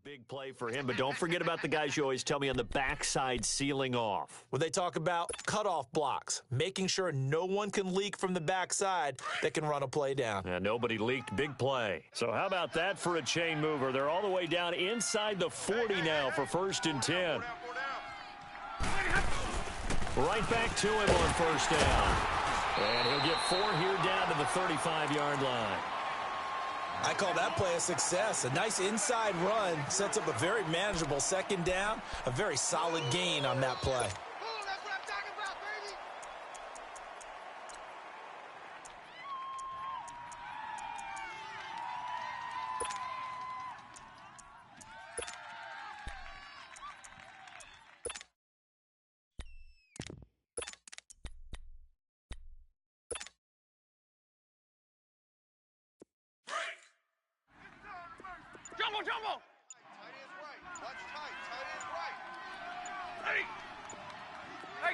big play for him, but don't forget about the guys you always tell me on the backside sealing off. Well, they talk about cutoff blocks, making sure no one can leak from the backside that can run a play down. And nobody leaked. Big play. So how about that for a chain mover? They're all the way down inside the 40 now for 1st and 10. Right back to him on 1st down. And he'll get 4 here down to the 35-yard line. I call that play a success. A nice inside run sets up a very manageable 2nd down, a very solid gain on that play. That's what I'm talking about, baby. Jumbo! Tight end's right. Watch tight. Tight end's right. Hey,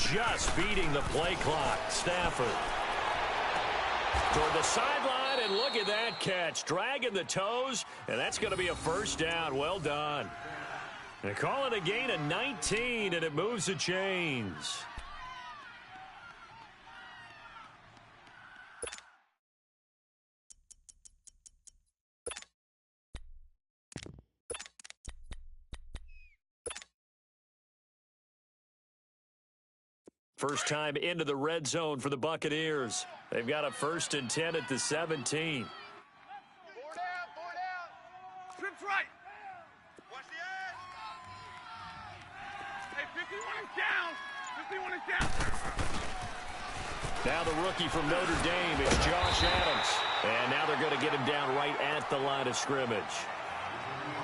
22! Just beating the play clock. Stafford. Toward the sideline, and look at that catch. Dragging the toes, and that's going to be a 1st down. Well done. They call it a gain of 19, and it moves the chains. First time into the red zone for the Buccaneers. They've got a 1st and 10 at the 17. 4 down. Trips right. Watch the edge. Hey, 51 is down. Now the rookie from Notre Dame is Josh Adams. And now they're going to get him down right at the line of scrimmage.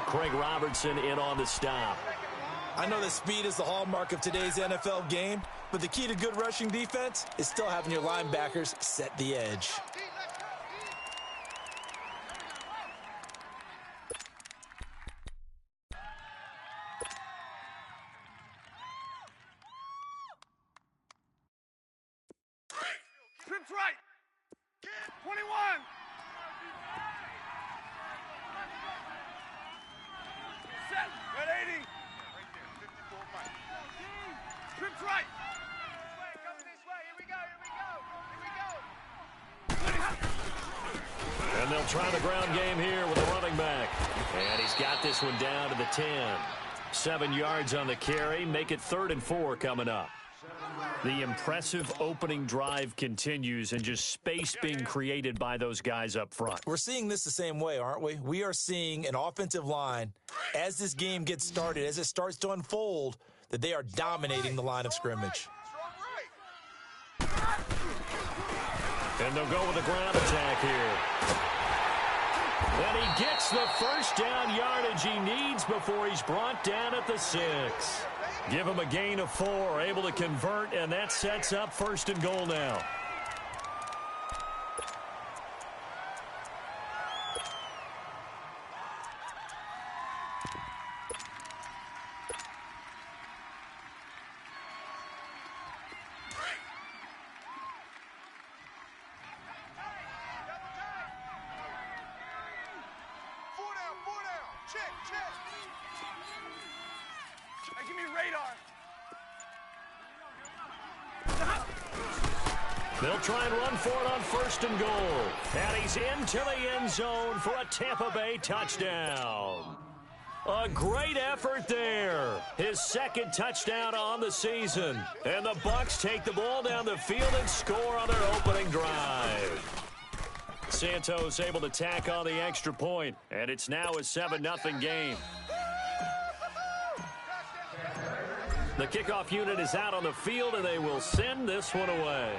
Craig Robertson in on the stop. I know that speed is the hallmark of today's NFL game, but the key to good rushing defense is still having your linebackers set the edge. Trips right. 21. Set. Red 80. Trips right. Coming this way. Here we go. And they'll try the ground game here with the running back. And he's got this one down to the 10. 7 yards on the carry. Make it 3rd and 4 coming up. The impressive opening drive continues, and just space being created by those guys up front. We're seeing this the same way, aren't we? We are seeing an offensive line, as this game gets started, as it starts to unfold, that they are dominating the line of scrimmage. And they'll go with a ground attack here. And he gets the 1st down yardage he needs before he's brought down at the 6. Give him a gain of 4, able to convert, and that sets up 1st and goal now. They'll try and run for it on 1st and goal. And he's into the end zone for a Tampa Bay touchdown. A great effort there. His 2nd touchdown on the season. And the Bucs take the ball down the field and score on their opening drive. Santos able to tack on the extra point, and it's now a 7-0 game. The kickoff unit is out on the field, and they will send this one away.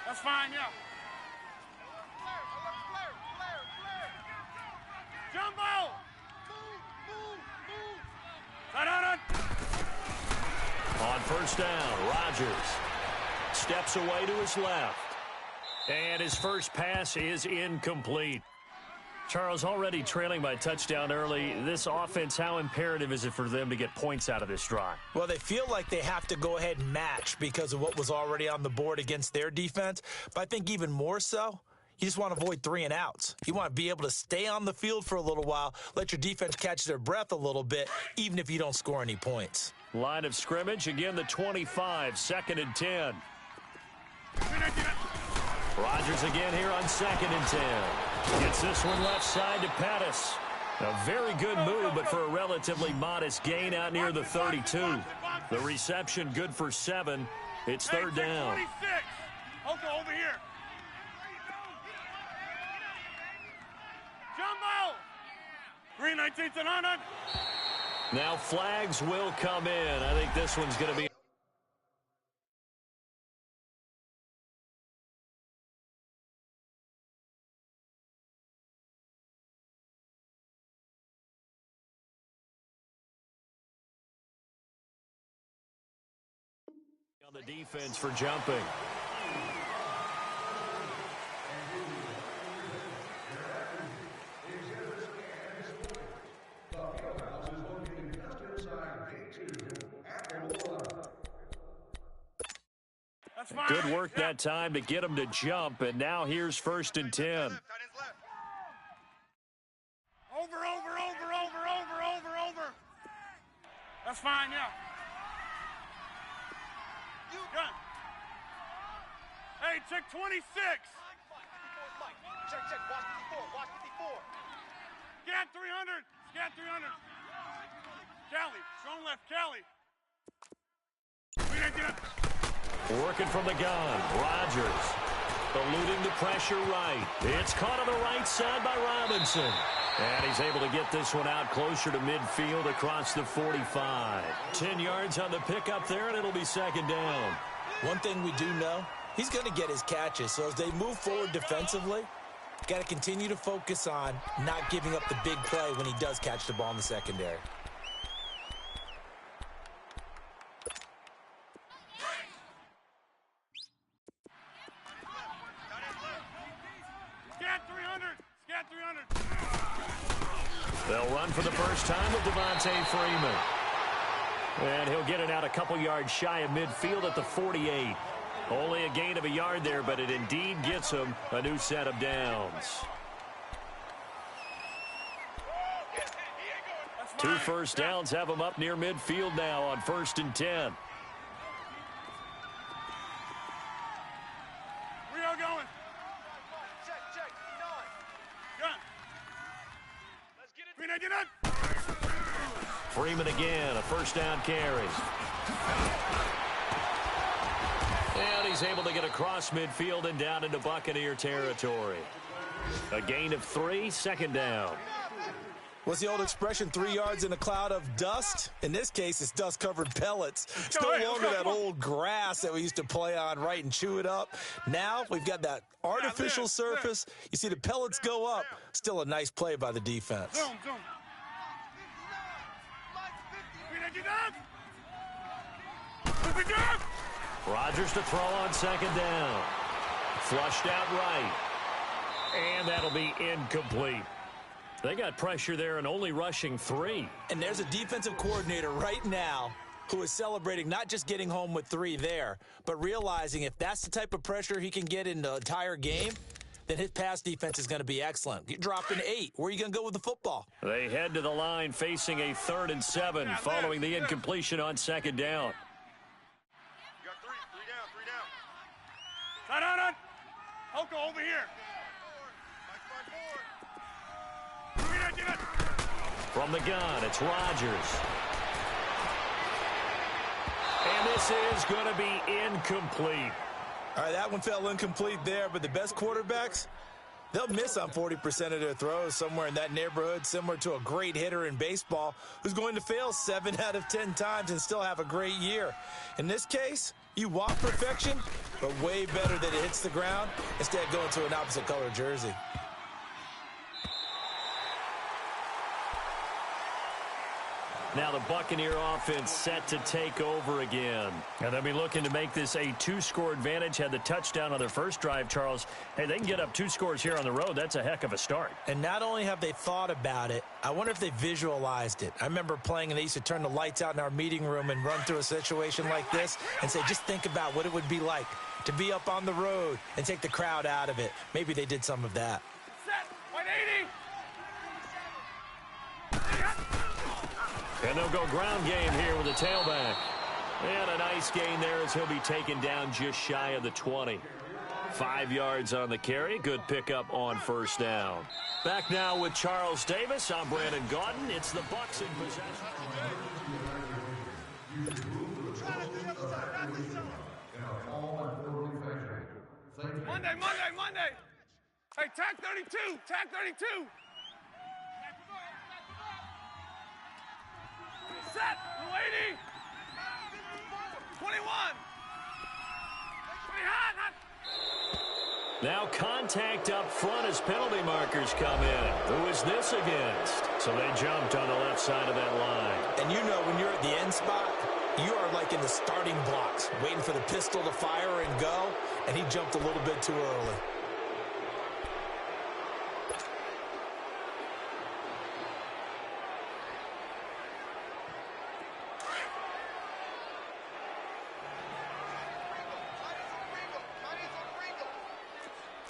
That's fine, yeah. Jumbo! Move! On first down, Rodgers steps away to his left. And his first pass is incomplete. Charles, already trailing by touchdown early. This offense, how imperative is it for them to get points out of this drive? Well, they feel like they have to go ahead and match because of what was already on the board against their defense. But I think even more so, you just want to avoid 3 and outs. You want to be able to stay on the field for a little while, let your defense catch their breath a little bit, even if you don't score any points. Line of scrimmage, again the 25, 2nd and 10. Rodgers again here on 2nd and 10. Gets this one left side to Pettis. A very good move, but for a relatively modest gain out near the 32. The reception good for 7. It's 3rd down. Okay, over here. Jumbo! 319 to 900. Now flags will come in. I think this one's going to be on the defense for jumping. Good work that time to get him to jump, and now here's 1st and 10. Over. That's fine, yeah. Gun. Hey, check 26. Check, watch 54. Scat 300. Cali, strong left, Cali. Working from the gun, Rodgers eluding the pressure right. It's caught on the right side by Robinson. And he's able to get this one out closer to midfield across the 45. 10 yards on the pickup there, and it'll be 2nd down. One thing we do know, he's going to get his catches. So as they move forward defensively, got to continue to focus on not giving up the big play when he does catch the ball in the secondary. Scat 300. They'll run for the first time with Devontae Freeman. And he'll get it out a couple yards shy of midfield at the 48. Only a gain of a yard there, but it indeed gets him a new set of downs. 2 first downs have him up near midfield now on 1st and 10. Where y'all going? Check. Gun. Let's get it. Freeman again, a first down carry. And he's able to get across midfield and down into Buccaneer territory. A gain of 3, 2nd down. What's the old expression, 3 yards in a cloud of dust? In this case, it's dust-covered pellets. It's no longer that old grass that we used to play on, right, and chew it up. Now we've got that artificial surface. You see the pellets go up. Still a nice play by the defense. Zoom. Rodgers to throw on 2nd down. Flushed out right. And that'll be incomplete. They got pressure there and only rushing 3. And there's a defensive coordinator right now who is celebrating not just getting home with 3 there, but realizing if that's the type of pressure he can get in the entire game, then his pass defense is going to be excellent. You dropped an 8. Where are you going to go with the football? They head to the line facing a 3rd and 7 following the incompletion on 2nd down. You got 3 down. Tight on. Hoka over here. From the gun, it's Rodgers. And this is going to be incomplete. All right, that one fell incomplete there, but the best quarterbacks, they'll miss on 40% of their throws, somewhere in that neighborhood, similar to a great hitter in baseball who's going to fail 7 out of 10 times and still have a great year. In this case, you want perfection, but way better that it hits the ground instead of going to an opposite color jersey. Now the Buccaneer offense set to take over again. And they'll be looking to make this a 2-score advantage. Had the touchdown on their first drive, Charles. Hey, they can get up 2 scores here on the road. That's a heck of a start. And not only have they thought about it, I wonder if they visualized it. I remember playing and they used to turn the lights out in our meeting room and run through a situation like this and say, just think about what it would be like to be up on the road and take the crowd out of it. Maybe they did some of that. Set. 180. And they'll go ground game here with a tailback. And a nice gain there as he'll be taken down just shy of the 20. 5 yards on the carry. Good pickup on first down. Back now with Charles Davis. I'm Brandon Gaudin. It's the Bucs in possession. Monday. Hey, tag 32. Tag 32. Set. 280. 21. 20 hot. Now contact up front as penalty markers come in. Who is this against? So they jumped on the left side of that line. And you know when you're at the end spot, you are like in the starting blocks, waiting for the pistol to fire and go, and he jumped a little bit too early.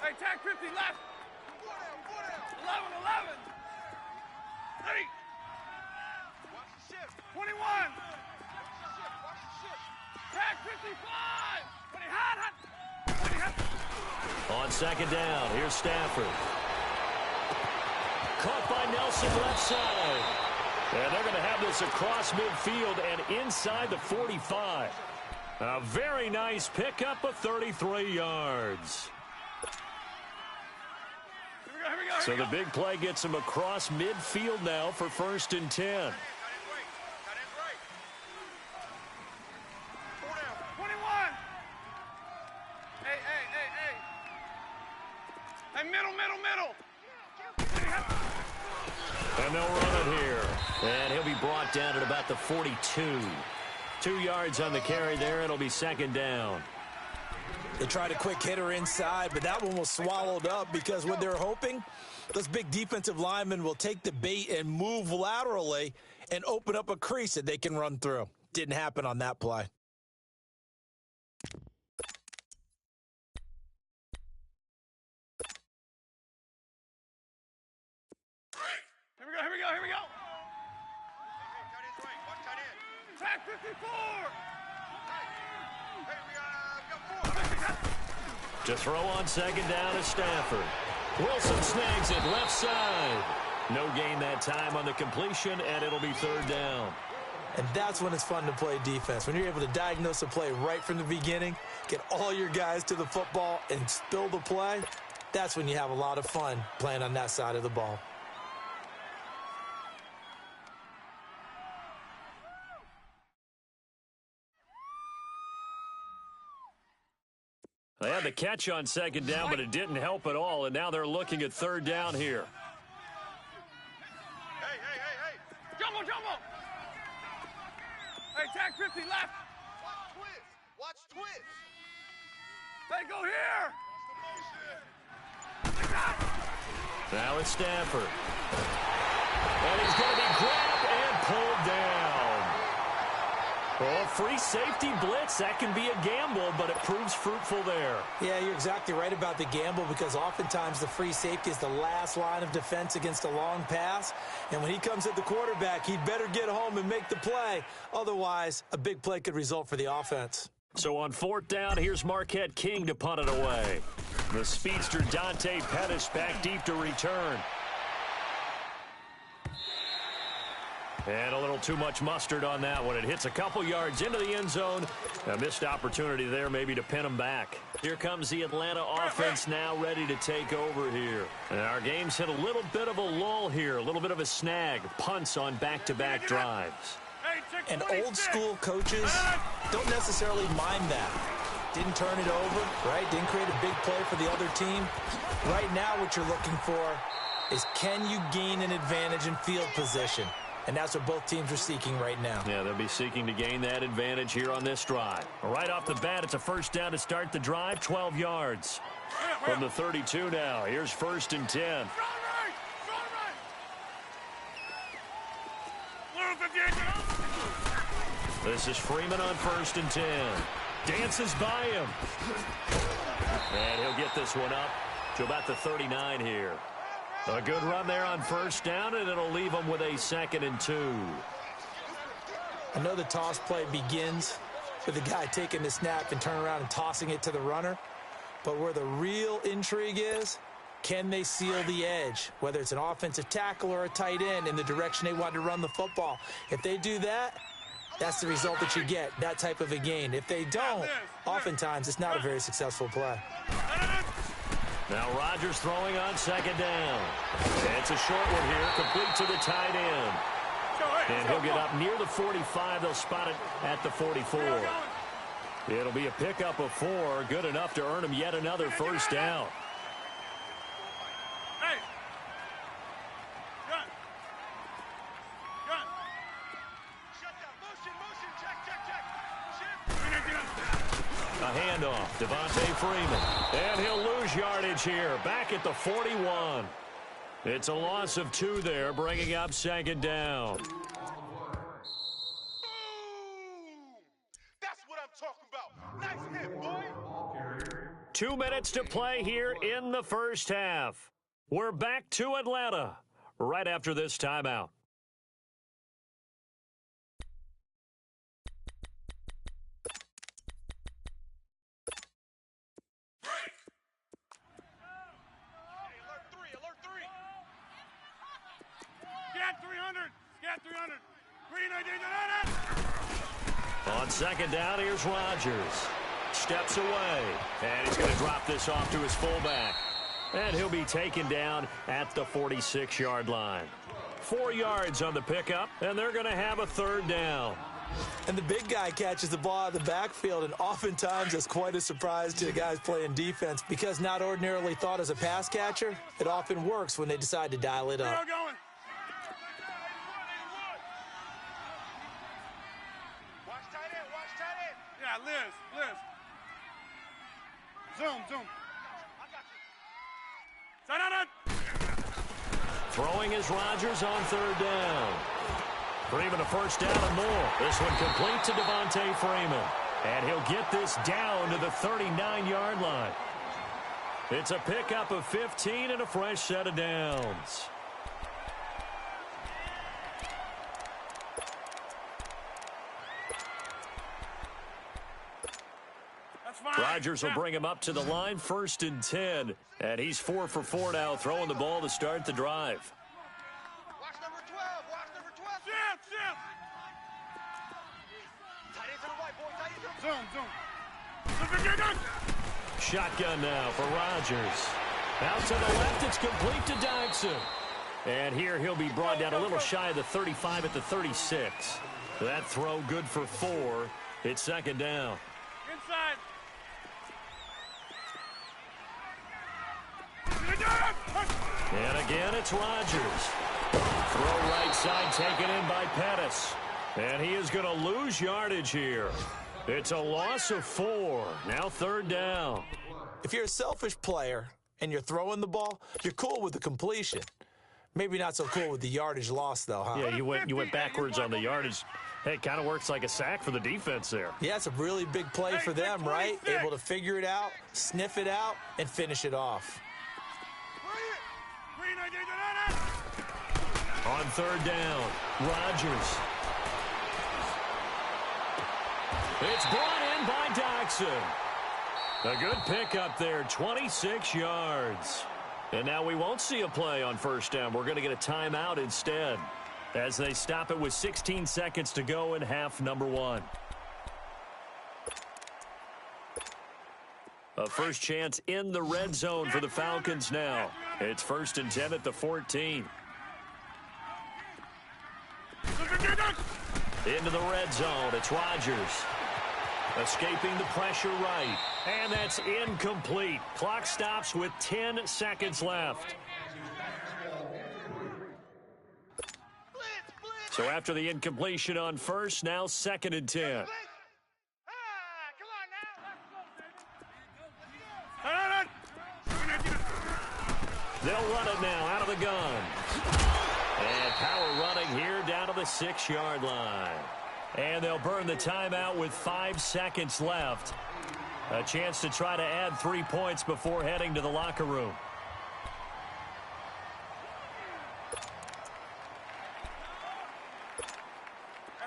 Hey, tag 50 left. 11. 30. 21. Tag 55. 20 hot. 20 hot. On second down, here's Stafford. Caught by Nelson left side. And they're going to have this across midfield and inside the 45. A very nice pickup of 33 yards. Here we go. So the big play gets him across midfield now for 1st and 10. Got in right. 21. Hey, middle. And they'll run it here. And he'll be brought down at about the 42. 2 yards on the carry there. It'll be second down. They tried a quick hitter inside, but that one was swallowed up because what they're hoping, those big defensive linemen will take the bait and move laterally and open up a crease that they can run through. Didn't happen on that play. Here we go. Tight end's right. Watch tight end. Tag 54. Hey, we got 4. To throw on second down is Stafford. Wilson snags it left side. No gain that time on the completion, and it'll be third down. And that's when it's fun to play defense. When you're able to diagnose a play right from the beginning, get all your guys to the football, and spill the play, that's when you have a lot of fun playing on that side of the ball. They had the catch on second down, but it didn't help at all, and now they're looking at third down here. Hey. Jumbo. Hey, tag 50 left. Watch twist. Hey, go here. Now it's Stafford. And he's going to be grabbed and pulled down. Well, free safety blitz, that can be a gamble, but it proves fruitful there. Yeah, you're exactly right about the gamble because oftentimes the free safety is the last line of defense against a long pass. And when he comes at the quarterback, he'd better get home and make the play. Otherwise, a big play could result for the offense. So on fourth down, here's Marquette King to punt it away. The speedster Dante Pettis back deep to return. And a little too much mustard on that one. It hits a couple yards into the end zone. A missed opportunity there maybe to pin him back. Here comes the Atlanta offense now ready to take over here. And our game's hit a little bit of a lull here, a little bit of a snag. Punts on back-to-back drives. And old school coaches don't necessarily mind that. Didn't turn it over, right? Didn't create a big play for the other team. Right now what you're looking for is can you gain an advantage in field position? And that's what both teams are seeking right now. Yeah, they'll be seeking to gain that advantage here on this drive. Right off the bat, it's a first down to start the drive, 12 yards. From the 32 now, here's 1st and 10. This is Freeman on 1st and 10. Dances by him. And he'll get this one up to about the 39 here. A good run there on 1st down, and it'll leave him with a 2nd and 2. I know the toss play begins with the guy taking the snap and turning around and tossing it to the runner. But where the real intrigue is, can they seal the edge, whether it's an offensive tackle or a tight end, in the direction they want to run the football? If they do that, that's the result that you get, that type of a gain. If they don't, oftentimes it's not a very successful play. Now Rodgers throwing on 2nd down. It's a short one here, complete to the tight end. And he'll get up near the 45. They'll spot it at the 44. It'll be a pickup of 4, good enough to earn him yet another 1st down. A handoff, Devontae Freeman. And he'll lose yardage here, back at the 41. It's a loss of 2 there, bringing up 2nd down. That's what I'm talking about. Nice hit, boy. 2 minutes to play here in the 1st half. We're back to Atlanta right after this timeout. On 2nd down, here's Rodgers. Steps away, and he's going to drop this off to his fullback. And he'll be taken down at the 46-yard line. 4 yards on the pickup, and they're going to have a 3rd down. And the big guy catches the ball out of the backfield, and oftentimes it's quite a surprise to the guys playing defense, because not ordinarily thought as a pass catcher, it often works when they decide to dial it up. Liz. Zoom. Throwing is Rodgers on 3rd down. Freeman a 1st down and more. This one complete to Devontae Freeman. And he'll get this down to the 39-yard line. It's a pickup of 15 and a fresh set of downs. Rodgers will bring him up to the line, 1st and 10. And he's 4 for 4 now, throwing the ball to start the drive. Watch number 12. Watch number 12. Shift. Tight end to the right, boy. Tight end to the right. Zoom. Shotgun now for Rodgers. Out to the left, it's complete to Dykson. And here he'll be brought down a little shy of the 35 at the 36. That throw good for 4. It's 2nd down. Inside. And again, it's Rodgers. Throw right side taken in by Pettis. And he is going to lose yardage here. It's a loss of 4. Now 3rd down. If you're a selfish player and you're throwing the ball, you're cool with the completion. Maybe not so cool with the yardage loss, though, huh? Yeah, you went backwards on the yardage. Hey, it kind of works like a sack for the defense there. Yeah, it's a really big play for them, right? Able to figure it out, sniff it out, and finish it off. On 3rd down, Rodgers. It's brought in by Dykson. A good pickup there, 26 yards. And now we won't see a play on 1st down. We're going to get a timeout instead as they stop it with 16 seconds to go in half number 1. A first chance in the red zone for the Falcons now. It's 1st and 10 at the 14. Into the red zone. It's Rodgers. Escaping the pressure right. And that's incomplete. Clock stops with 10 seconds left. So after the incompletion on first, now 2nd and 10. They'll run it now out of the gun. And power running here down to the 6-yard line. And they'll burn the timeout with 5 seconds left. A chance to try to add 3 points before heading to the locker room.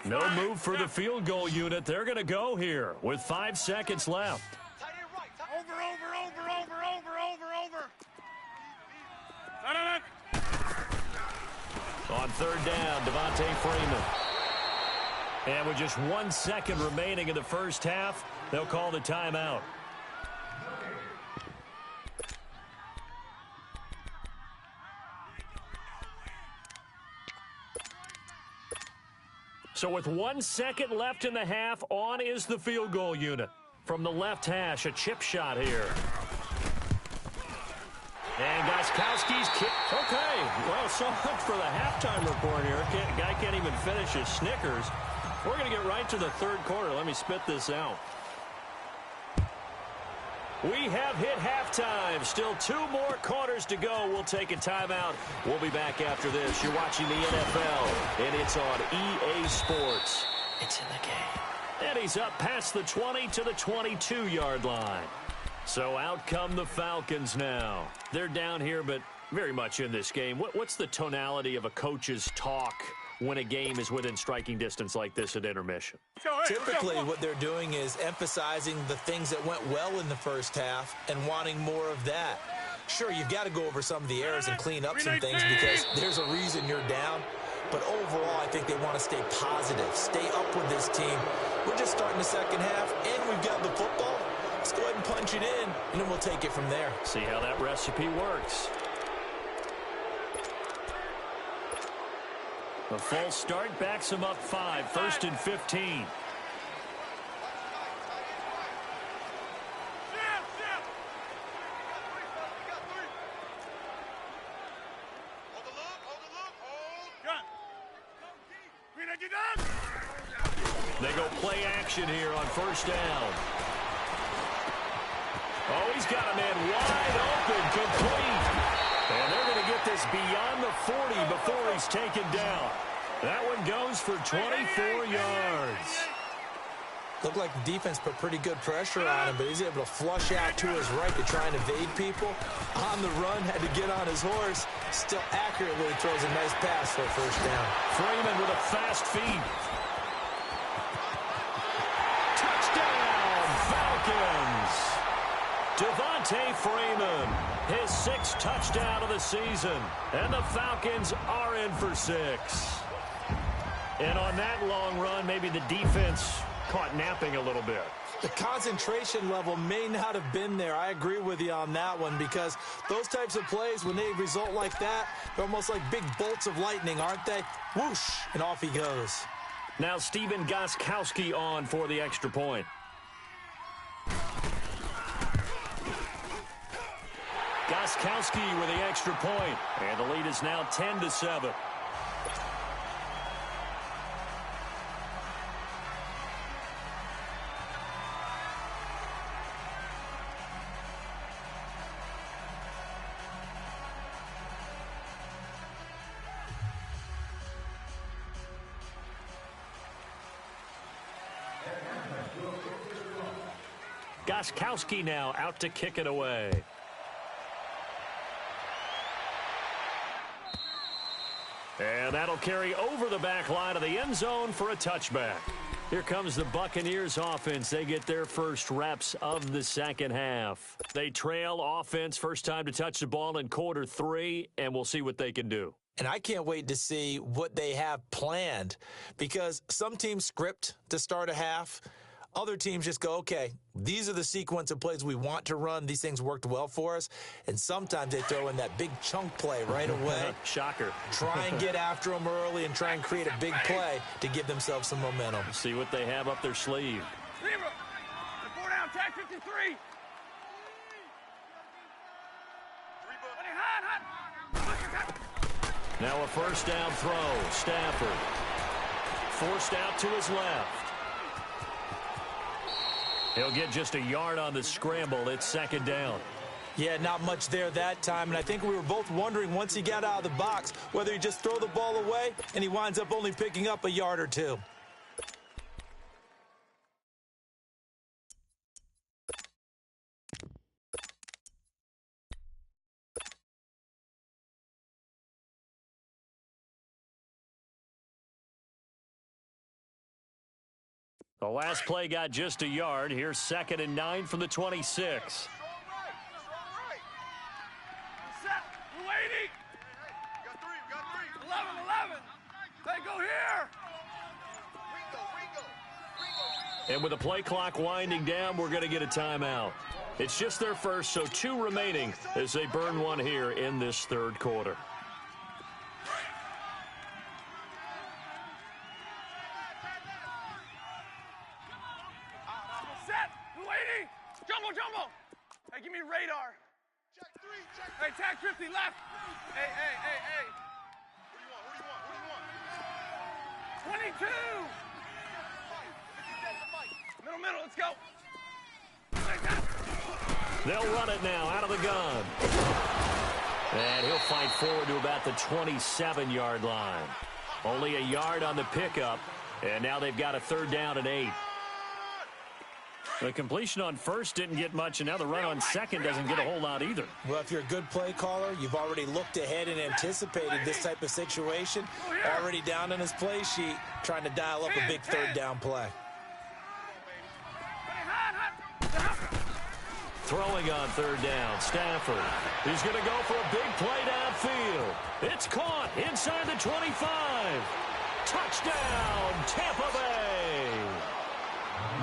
No move for the field goal unit. They're going to go here with 5 seconds left. Over. On 3rd down, Devontae Freeman. And with just 1 second remaining in the first half, they'll call the timeout. So with 1 second left in the half, on is the field goal unit. From the left hash, a chip shot here. And Gostkowski's kick. Okay, well, so much for the halftime report here. Guy can't even finish his Snickers. We're going to get right to the 3rd quarter. Let me spit this out. We have hit halftime. Still 2 more quarters to go. We'll take a timeout. We'll be back after this. You're watching the NFL, and it's on EA Sports. It's in the game. And he's up past the 20 to the 22-yard line. So out come the Falcons now. They're down here, but very much in this game. What's the tonality of a coach's talk when a game is within striking distance like this at intermission? Typically, what they're doing is emphasizing the things that went well in the first half and wanting more of that. Sure, you've got to go over some of the errors and clean up some things because there's a reason you're down. But overall, I think they want to stay positive, stay up with this team. We're just starting the second half, and we've got the football. Let's go ahead and punch it in, and then we'll take it from there. See how that recipe works. The false start backs him up 5. 1st and 15. They go play action here on 1st down. Oh, he's got a man wide open, complete. And they're going to get this beyond the 40 before he's taken down. That one goes for 24 yards. Looked like the defense put pretty good pressure on him, but he's able to flush out to his right to try and evade people. On the run, had to get on his horse. Still accurately throws a nice pass for a 1st down. Freeman with a fast feed. Touchdown, Falcons. Devontae Freeman, his 6th touchdown of the season. And the Falcons are in for 6. And on that long run, maybe the defense caught napping a little bit. The concentration level may not have been there. I agree with you on that one because those types of plays, when they result like that, they're almost like big bolts of lightning, aren't they? Whoosh, and off he goes. Now Stephen Gostkowski on for the extra point. Gostkowski with the extra point, and the lead is now 10-7. Gostkowski now out to kick it away. And that'll carry over the back line of the end zone for a touchback. Here comes the Buccaneers offense. They get their first reps of the second half. They trail offense, first time to touch the ball in quarter 3, and we'll see what they can do. And I can't wait to see what they have planned because some teams script to start a half. Other teams just go, okay, these are the sequence of plays we want to run. These things worked well for us. And sometimes they throw in that big chunk play right away. Shocker. Try and get after them early and try and create a big play to give themselves some momentum. See what they have up their sleeve. 4 down, tag 53. Now a first down throw. Stafford. forced out to his left. He'll get just a yard on the scramble. It's second down. Yeah, not much there that time, and I think we were both wondering once he got out of the box whether he just throw the ball away, and he winds up only picking up a yard or two. The last play got just a yard. Here's 2nd and 9 from the 26. And with the play clock winding down, we're going to get a timeout. It's just their first, so 2 remaining as they burn one here in this third quarter. Set. Waiting. Jumbo. Hey, give me radar. Check 3. Hey, tag 50 left. Hey. Who do you want? 22. Middle, let's go. They'll run it now out of the gun. And he'll fight forward to about the 27-yard line. Only a yard on the pickup, and now they've got a 3rd down and 8. The completion on first didn't get much, and now the run on second doesn't get a whole lot either. Well, if you're a good play caller, you've already looked ahead and anticipated this type of situation. Already down on his play sheet, trying to dial up a big 3rd down play. Throwing on 3rd down, Stafford. He's going to go for a big play downfield. It's caught inside the 25. Touchdown, Tampa Bay.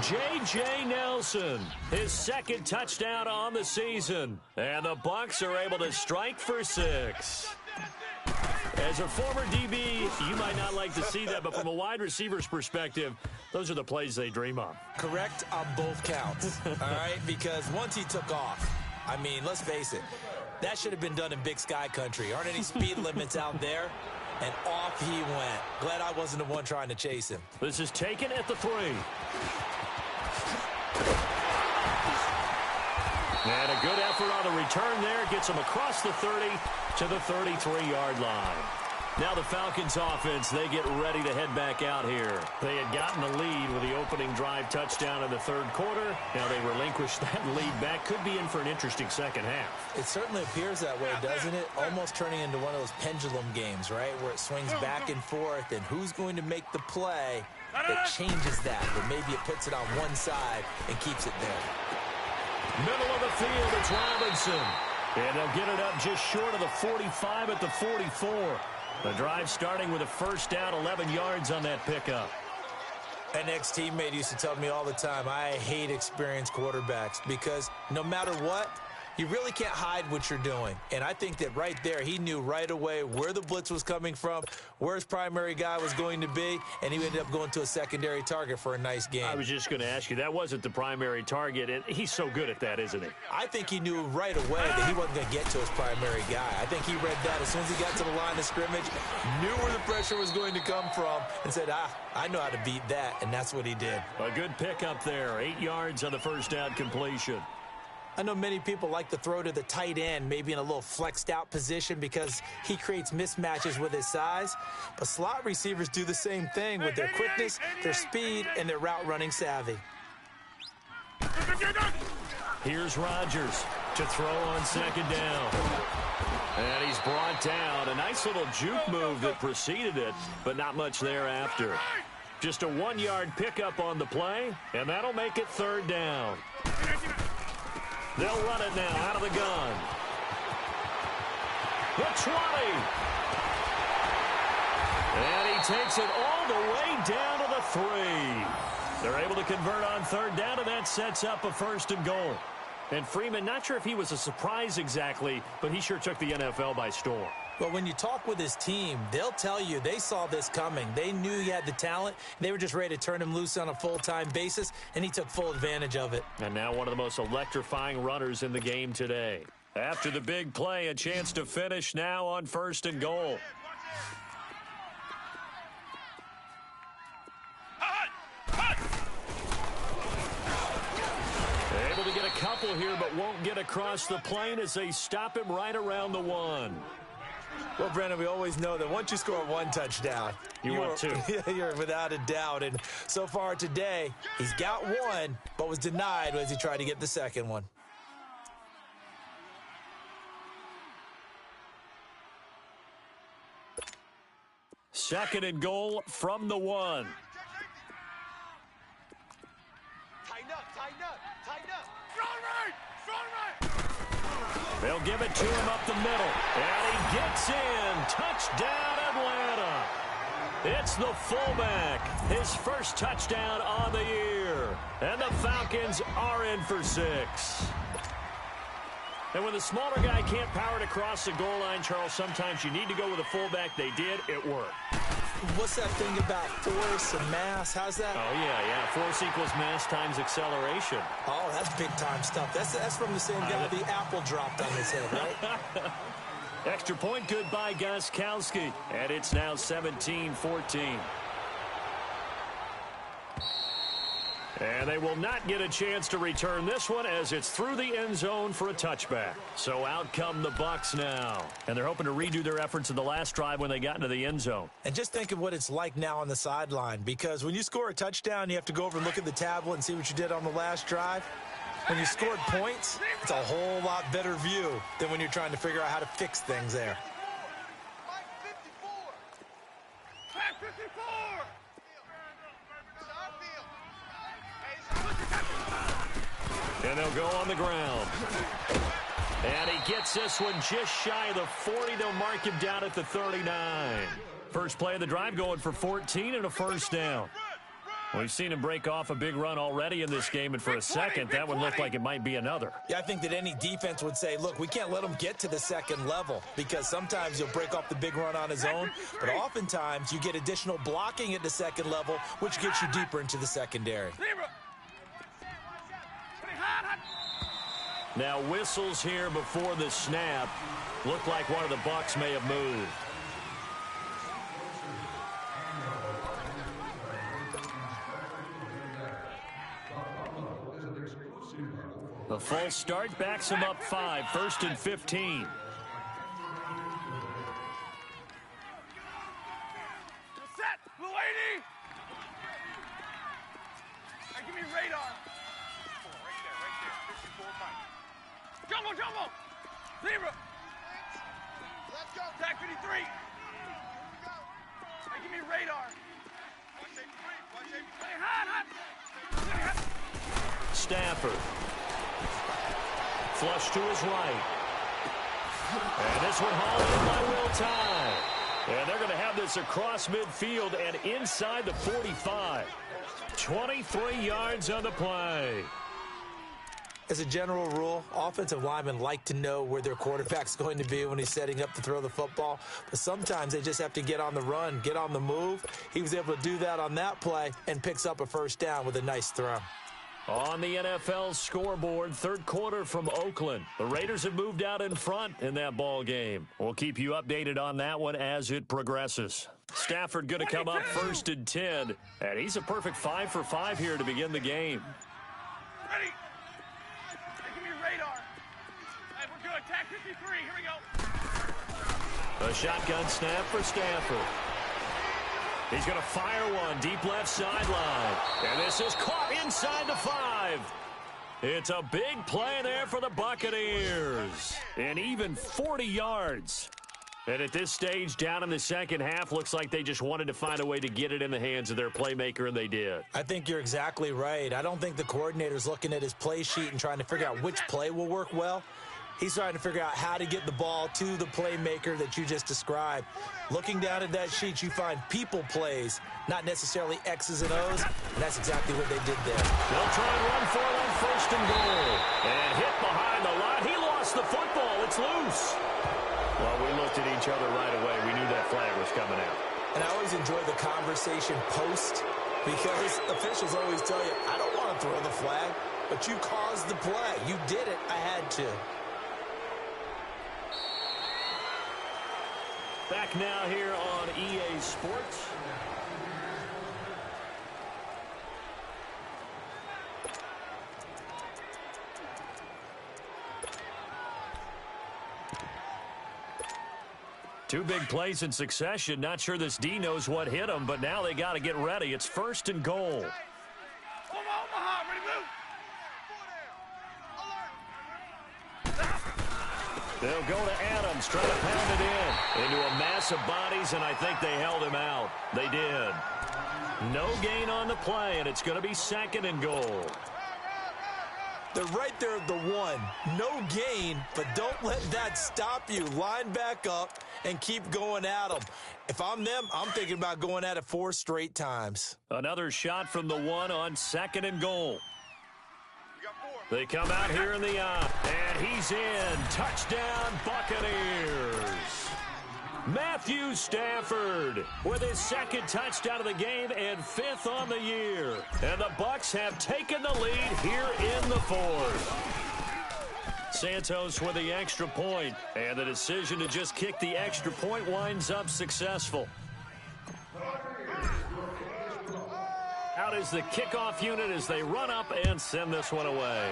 J.J. Nelson, his 2nd touchdown on the season. And the Bucs are able to strike for 6. As a former DB, you might not like to see that, but from a wide receiver's perspective, those are the plays they dream of. Correct on both counts, all right? Because once he took off, I mean, let's face it, that should have been done in Big Sky country. Aren't any speed limits out there? And off he went. Glad I wasn't the one trying to chase him. This is taken at the 3. And a good effort on the return there. Gets him across the 30 to the 33-yard line. Now the Falcons offense, they get ready to head back out here. They had gotten the lead with the opening drive touchdown in the 3rd quarter. Now they relinquish that lead back. Could be in for an interesting second half. It certainly appears that way, doesn't it? Almost turning into one of those pendulum games, right? Where it swings back and forth, and who's going to make the play that changes that? Or maybe it puts it on one side and keeps it there. Middle of the field, it's Robinson. And they'll get it up just short of the 45 at the 44. The drive starting with a 1st down, 11 yards on that pickup. An ex-teammate used to tell me all the time, I hate experienced quarterbacks because no matter what, you really can't hide what you're doing. And I think that right there, he knew right away where the blitz was coming from, where his primary guy was going to be, and he ended up going to a secondary target for a nice game. I was just going to ask you, that wasn't the primary target, and he's so good at that, isn't he? I think he knew right away that he wasn't going to get to his primary guy. I think he read that as soon as he got to the line of scrimmage, knew where the pressure was going to come from, and said, I know how to beat that, and that's what he did. A good pickup there, 8 yards on the 1st down completion. I know many people like to throw to the tight end, maybe in a little flexed out position because he creates mismatches with his size. But slot receivers do the same thing with their quickness, their speed, and their route running savvy. Here's Rodgers to throw on 2nd down. And he's brought down. A nice little juke move that preceded it, but not much thereafter. Just a 1-yard pickup on the play, and that'll make it 3rd down. They'll run it now out of the gun. The 20. And he takes it all the way down to the 3. They're able to convert on 3rd down, and that sets up a 1st and goal. And Freeman, not sure if he was a surprise exactly, but he sure took the NFL by storm. But when you talk with his team, they'll tell you they saw this coming. They knew he had the talent. They were just ready to turn him loose on a full-time basis, and he took full advantage of it. And now one of the most electrifying runners in the game today. After the big play, a chance to finish now on 1st and goal. couple here, but won't get across the plane as they stop him right around the 1. Well, Brendan, we always know that once you score 1 touchdown, want 2. You're without a doubt. And so far today, he's got 1, but was denied as he tried to get the second one. Second and goal from the 1. Tighten up, tighten up, tighten up. Strong right, strong right. They'll give it to him up the middle. And he gets in. Touchdown, Atlanta. It's the fullback. His first touchdown on the year. And the Falcons are in for 6. And when the smaller guy can't power it across the goal line, Charles, sometimes you need to go with a fullback. They did. It worked. What's that thing about force and mass? How's that? Oh, yeah. Force equals mass times acceleration. Oh, that's big-time stuff. That's from the same guy the apple dropped on his head, right? Extra point good by Gostkowski. And it's now 17-14. And they will not get a chance to return this one as it's through the end zone for a touchback. So out come the Bucs now. And they're hoping to redo their efforts in the last drive when they got into the end zone. And just think of what it's like now on the sideline, because when you score a touchdown, you have to go over and look at the tablet and see what you did on the last drive. When you scored points, it's a whole lot better view than when you're trying to figure out how to fix things there. Pack 54. And they'll go on the ground. And he gets this one just shy of the 40. They'll mark him down at the 39. First play of the drive going for 14 and a first down. We've seen him break off a big run already in this game, and for a second, that one looked like it might be another. Yeah, I think that any defense would say, look, we can't let him get to the second level, because sometimes he'll break off the big run on his own, but oftentimes you get additional blocking at the second level, which gets you deeper into the secondary. Now whistles here before the snap. Looked like one of the Bucs may have moved. The false start backs him up 5, 1st and 15. Set, Blue 80. Hey, give me radar. Right there. 54 Mike. Jumbo. Zebra. Let's go. Tag 53. Hey, give me radar. Watch 83. Watch 83. Hey, hot. Stafford. Flush to his right. And this one hauled in by Will Tye. And they're going to have this across midfield and inside the 45. 23 yards on the play. As a general rule, offensive linemen like to know where their quarterback's going to be when he's setting up to throw the football. But sometimes they just have to get on the run, get on the move. He was able to do that on that play and picks up a first down with a nice throw. On the NFL scoreboard, third quarter from Oakland. The Raiders have moved out in front in that ball game. We'll keep you updated on that one as it progresses. Stafford going to come up 1st and 10. And he's a perfect 5 for 5 here to begin the game. Ready. Hey, give me radar. Hey, we're good. Tag 53. Here we go. A shotgun snap for Stafford. He's going to fire one deep left sideline. And this is caught inside the 5. It's a big play there for the Buccaneers. And even 40 yards. And at this stage, down in the second half, looks like they just wanted to find a way to get it in the hands of their playmaker, and they did. I think you're exactly right. I don't think the coordinator's looking at his play sheet and trying to figure out which play will work well. He's trying to figure out how to get the ball to the playmaker that you just described. Looking down at that sheet, you find people plays, not necessarily X's and O's, and that's exactly what they did there. They'll try and run for it on 1st and goal. And hit behind the line. He lost the football. It's loose. Well, we looked at each other right away. We knew that flag was coming out. And I always enjoy the conversation post, because officials always tell you, I don't want to throw the flag, but you caused the play. You did it. I had to. Back now here on EA Sports. Two big plays in succession. Not sure this D knows what hit him, but now they got to get ready. It's 1st and goal. Omaha, ready to move. They'll go to Adams, trying to pound it in. Into a mass of bodies, and I think they held him out. They did. No gain on the play, and it's going to be 2nd and goal. They're right there at the 1. No gain, but don't let that stop you. Line back up and keep going at them. If I'm them, I'm thinking about going at it 4 straight times. Another shot from the 1 on 2nd and goal. They come out here in the eye, and he's in. Touchdown, Buccaneers. Matthew Stafford with his 2nd touchdown of the game and 5th on the year. And the Bucs have taken the lead here in the 4th. Santos with the extra point, and the decision to just kick the extra point winds up successful. Out is the kickoff unit as they run up and send this one away.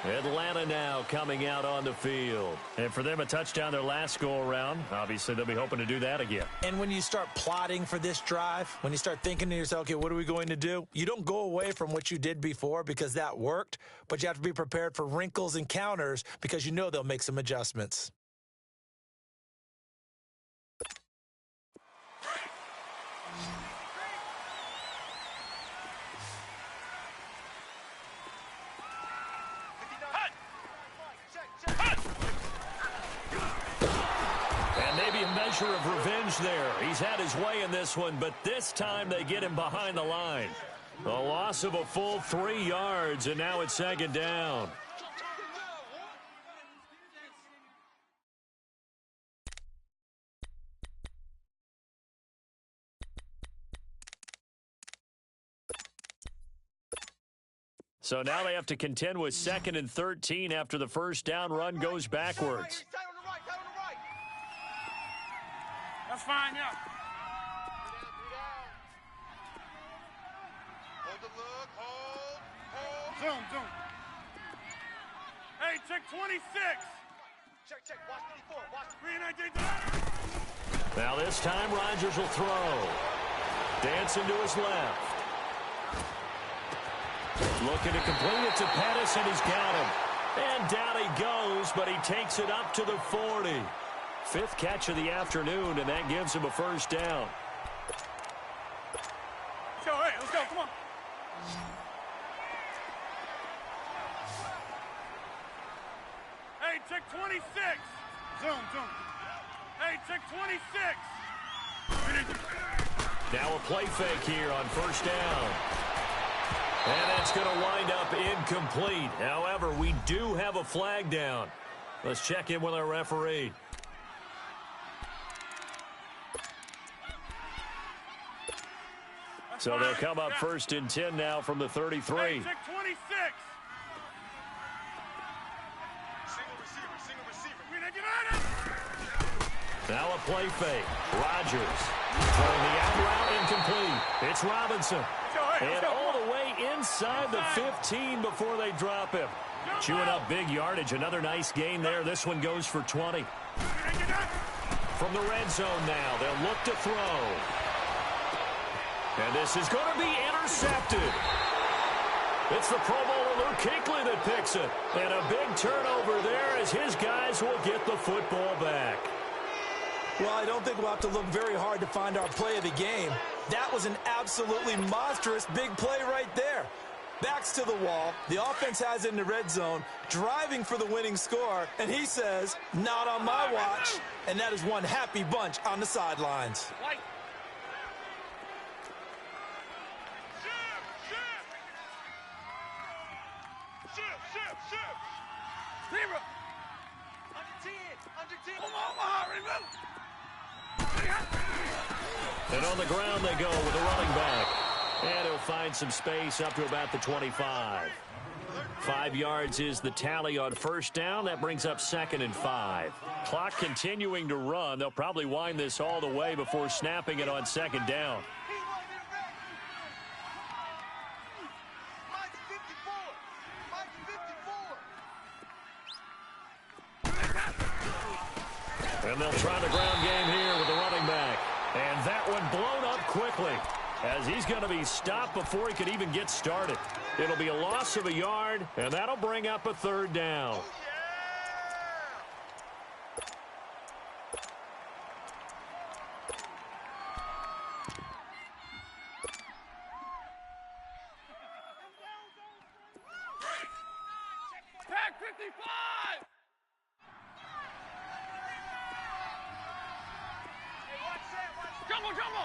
Atlanta now coming out on the field. And for them, a touchdown their last go-around. Obviously, they'll be hoping to do that again. And when you start plotting for this drive, when you start thinking to yourself, okay, what are we going to do? You don't go away from what you did before because that worked, but you have to be prepared for wrinkles and counters because you know they'll make some adjustments. Measure of revenge there. He's had his way in this one, but this time they get him behind the line. A loss of a full 3 yards, and now it's 2nd down. So now they have to contend with 2nd and 13 after the first down run goes backwards. That's fine, yeah. Hold the look, hold. Zoom. Hey, check 26. Check, watch 54, watch 319. Now this time Rodgers will throw. Dancing to his left. Looking to complete it to Pettis, and he's got him. And down he goes, but he takes it up to the 40. 5th catch of the afternoon, and that gives him a first down. Let's go, come on. Hey, check 26. Zoom. Hey, check 26. Now a play fake here on first down. And that's going to wind up incomplete. However, we do have a flag down. Let's check in with our referee. So they'll come up 1st and 10 now from the 33. Hey, check 26. Single receiver. Now a play fake. Rodgers throwing the out route incomplete. It's Robinson. And all the way inside the 15 before they drop him. Chewing up big yardage. Another nice gain there. This one goes for 20. From the red zone now, they'll look to throw. And this is going to be intercepted. It's the Pro Bowler Luke Kuechly that picks it. And a big turnover there as his guys will get the football back. Well, I don't think we'll have to look very hard to find our play of the game. That was an absolutely monstrous big play right there. Backs to the wall. The offense has it in the red zone, driving for the winning score. And he says, not on my watch. And that is one happy bunch on the sidelines. And on the ground they go with the running back. And he'll find some space up to about the 25. 5 yards is the tally on first down. That brings up 2nd and 5. Clock continuing to run. They'll probably wind this all the way before snapping it on 2nd down. And they'll try the ground game here with the running back. And that one blown up quickly, as he's going to be stopped before he could even get started. It'll be a loss of a yard, and that'll bring up a third down. Pack 55! Jumbo, jumbo!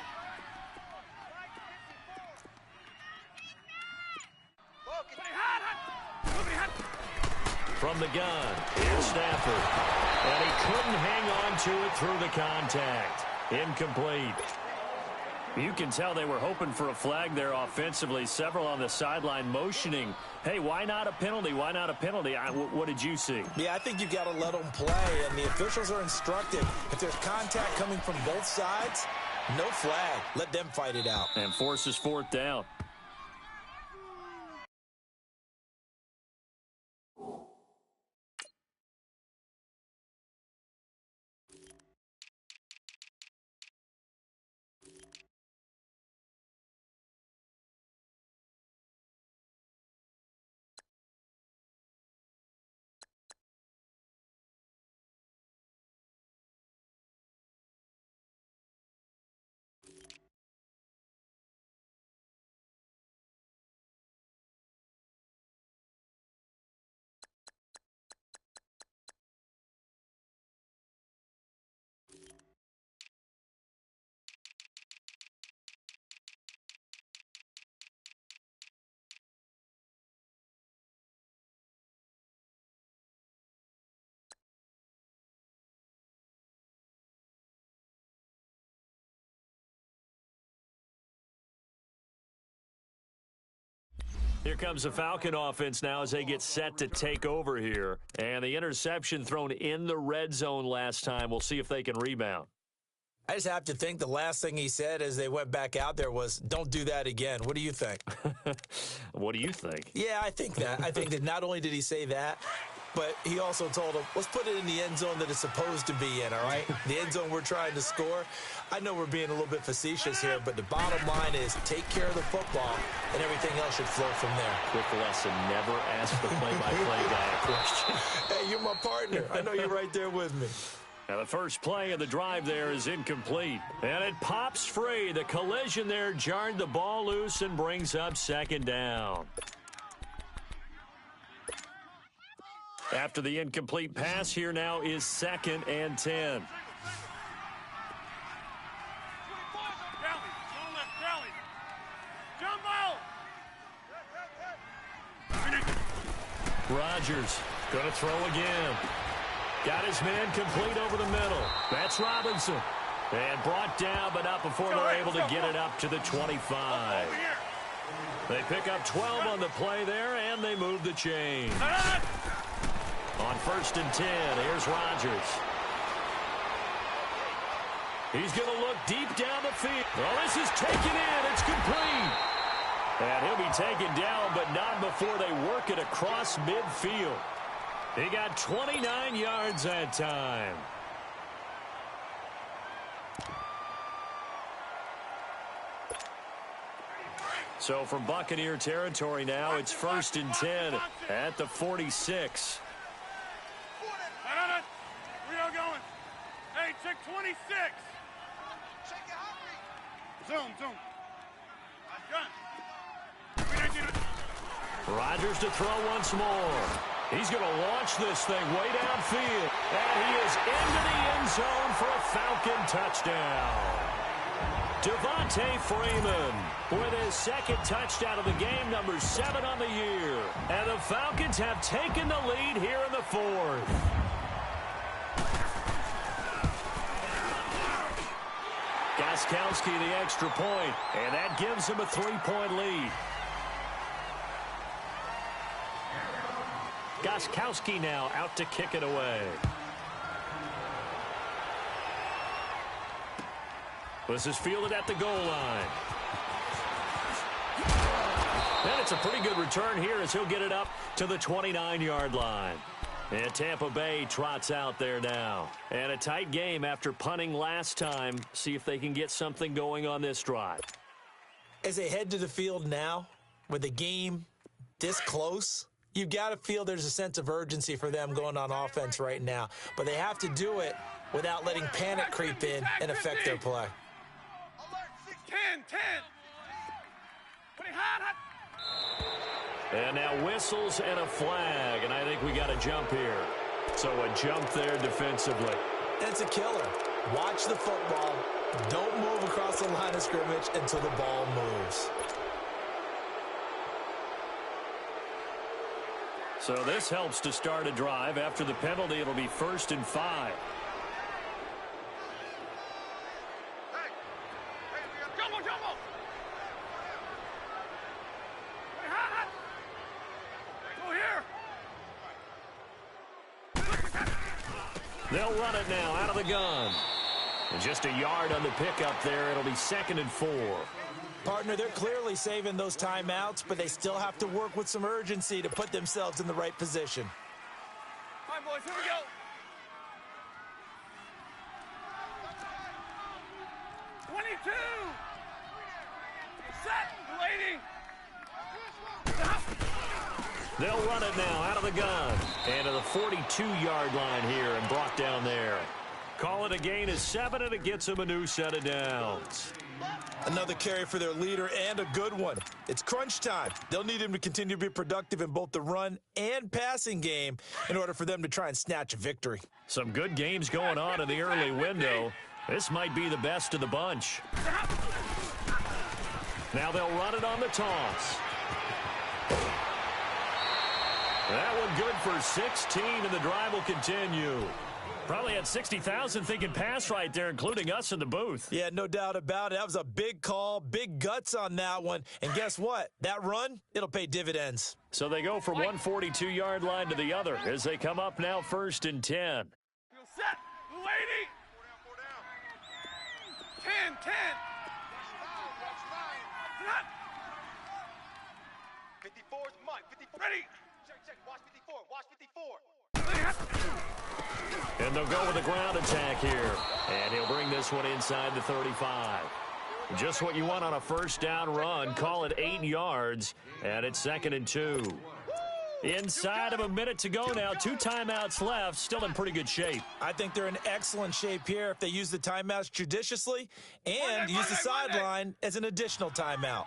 From the gun, here's Stafford. And he couldn't hang on to it through the contact. Incomplete. You can tell they were hoping for a flag there offensively. Several on the sideline motioning, hey, why not a penalty? Why not a penalty? What did you see? Yeah, I think you got to let them play, and the officials are instructed. If there's contact coming from both sides, no flag. Let them fight it out. And forces fourth down. Here comes the Falcon offense now as they get set to take over here. And the interception thrown in the red zone last time. We'll see if they can rebound. I just have to think the last thing he said as they went back out there was, don't do that again. What do you think? What do you think? Yeah, I think that. I think that not only did he say that, but he also told him, let's put it in the end zone that it's supposed to be in, all right? The end zone we're trying to score. I know we're being a little bit facetious here, but the bottom line is take care of the football, and everything else should flow from there. Quick lesson, never ask the play-by-play guy a question. Hey, you're my partner. I know you're right there with me. Now the first play of the drive there is incomplete. And it pops free. The collision there jarred the ball loose and brings up second down. After the incomplete pass, here now is 2nd and 10. Rodgers going to throw again. Got his man complete over the middle. That's Robinson. And brought down, but not before they're able to get it up to the 25. They pick up 12 on the play there, and they move the chain. On 1st and 10, here's Rodgers. He's going to look deep down the field. Well, this is taken in. It's complete. And he'll be taken down, but not before they work it across midfield. He got 29 yards that time. So from Buccaneer territory now, it's 1st and 10 at the 46. We are going. Hey, check 26. Zoom. Rodgers to throw once more. He's going to launch this thing way downfield. And he is into the end zone for a Falcon touchdown. Devontae Freeman with his 2nd touchdown of the game, number 7 on the year. And the Falcons have taken the lead here in the 4th. Gostkowski the extra point, and that gives him a 3-point lead. Gostkowski now out to kick it away. This is fielded at the goal line. And it's a pretty good return here as he'll get it up to the 29-yard line. And Tampa Bay trots out there now. And a tight game after punting last time. See if they can get something going on this drive. As they head to the field now, with the game this close, you've got to feel there's a sense of urgency for them going on offense right now. But they have to do it without letting panic creep in and affect their play. 10. And now whistles and a flag, and I think we got a jump here. So a jump there defensively. It's a killer. Watch the football. Don't move across the line of scrimmage until the ball moves. So this helps to start a drive. After the penalty, it'll be 1st and 5. Jumbo. Go here. They'll run it now out of the gun. And just a yard on the pickup there. It'll be 2nd and 4. Partner, they're clearly saving those timeouts, but they still have to work with some urgency to put themselves in the right position. All right, boys, here we go. 22. Set, waiting. They'll run it now out of the gun. And to the 42-yard line here and brought down there. Call it a gain of 7, and it gets them a new set of downs. Another carry for their leader, and a good one. It's crunch time. They'll need him to continue to be productive in both the run and passing game in order for them to try and snatch a victory. Some good games going on in the early window. This might be the best of the bunch. Now they'll run it on the toss. That one good for 16, and the drive will continue. Probably had 60,000 thinking pass right there, including us in the booth. Yeah, no doubt about it. That was a big call, big guts on that one. And guess what? That run, it'll pay dividends. So they go from one 42-yard line to the other as they come up now 1st and 10. Set, lady. 10. 54's Mike. 54. Ready. Check. Watch 54. Watch 54. And they'll go with a ground attack here. And he'll bring this one inside the 35. Just what you want on a first down run. Call it 8 yards. And it's 2nd and 2. Inside of a minute to go now. 2 timeouts left. Still in pretty good shape. I think they're in excellent shape here if they use the timeouts judiciously and use the sideline as an additional timeout.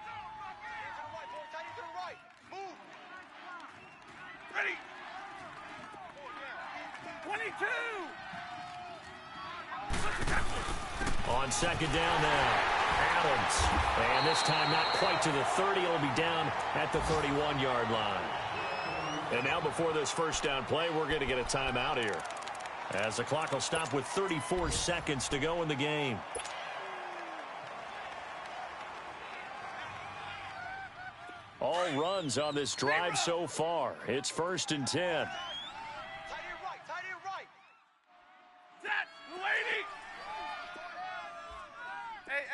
Ready. 22. On 2nd down now, Adams. And this time not quite to the 30. It'll be down at the 31-yard line. And now before this first down play, we're going to get a timeout here, as the clock will stop with 34 seconds to go in the game. All runs on this drive so far. It's 1st and 10. Tight end right. Set, lady. Hey.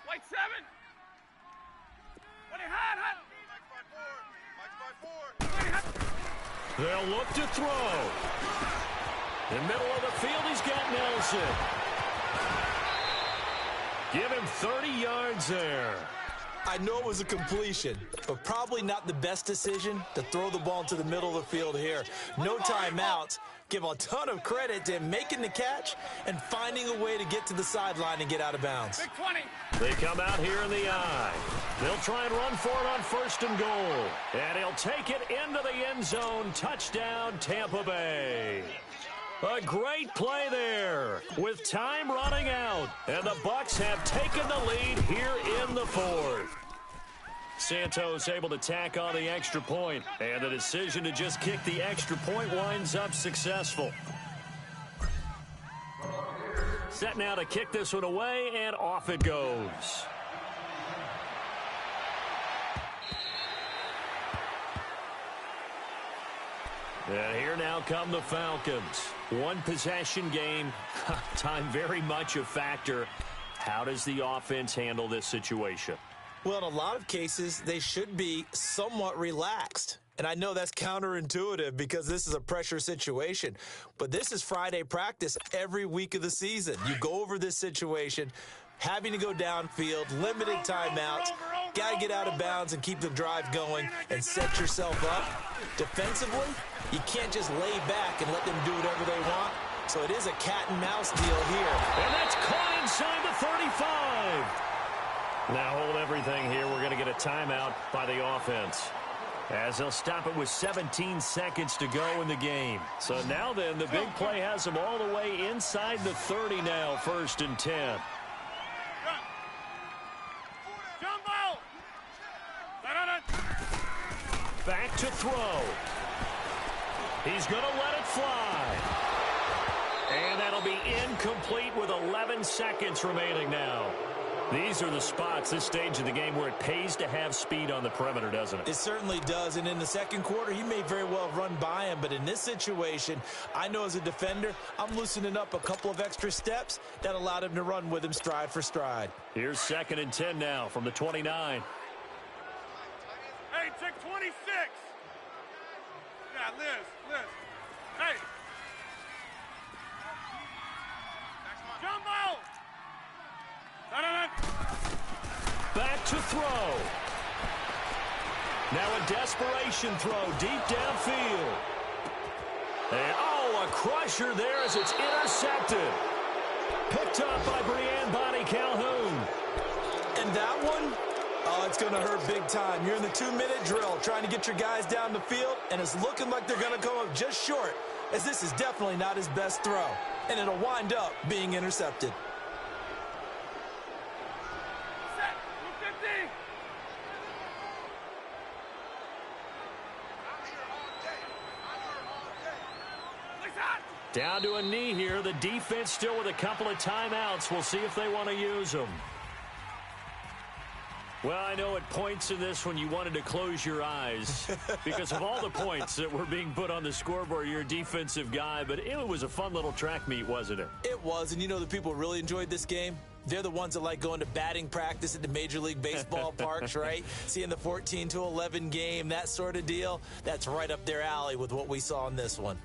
White 7. Hot. Mike's by 4. They'll look to throw. In the middle of the field, he's got Nelson. Give him 30 yards there. I know it was a completion, but probably not the best decision to throw the ball into the middle of the field here. No timeouts. Give a ton of credit to him making the catch and finding a way to get to the sideline and get out of bounds. Big 20. They come out here in the I. They'll try and run for it on 1st and goal. And he'll take it into the end zone. Touchdown, Tampa Bay. A great play there with time running out. And the Bucs have taken the lead here in the 4th. Santos able to tack on the extra point. And the decision to just kick the extra point winds up successful. Set now to kick this one away, and off it goes. And here now come the Falcons. One possession game. Time very much a factor. How does the offense handle this situation? Well, in a lot of cases, they should be somewhat relaxed. And I know that's counterintuitive because this is a pressure situation. But this is Friday practice every week of the season. You go over this situation, having to go downfield, limited timeouts, got to get out of bounds and keep the drive going and set yourself up. Defensively, you can't just lay back and let them do whatever they want. So it is a cat and mouse deal here. And that's caught inside the 35. Now hold everything here. We're going to get a timeout by the offense, as they'll stop it with 17 seconds to go in the game. So now then, the big play has them all the way inside the 30 now, 1st and 10. Back to throw. He's going to let it fly. And that'll be incomplete with 11 seconds remaining now. These are the spots, this stage of the game, where it pays to have speed on the perimeter, doesn't it? It certainly does, and in the second quarter, he may very well run by him, but in this situation, I know as a defender, I'm loosening up a couple of extra steps that allowed him to run with him stride for stride. Here's 2nd and 10 now from the 29. Hey, check 26. Yeah, Liz. Hey. Jumbo. Back to throw. Now a desperation throw deep downfield. And a crusher there as it's intercepted. Picked up by Brianne Bonnie Calhoun. And that one, it's going to hurt big time. You're in the 2-minute drill trying to get your guys down the field, and it's looking like they're going to come up just short, as this is definitely not his best throw. And it'll wind up being intercepted. Down to a knee here. The defense still with a couple of timeouts. We'll see if they want to use them. Well, I know at points in this when you wanted to close your eyes because of all the points that were being put on the scoreboard. You're a defensive guy, but it was a fun little track meet, wasn't it? It was, and you know the people who really enjoyed this game? They're the ones that like going to batting practice at the Major League Baseball parks, right? Seeing the 14-11 game, that sort of deal. That's right up their alley with what we saw in this one.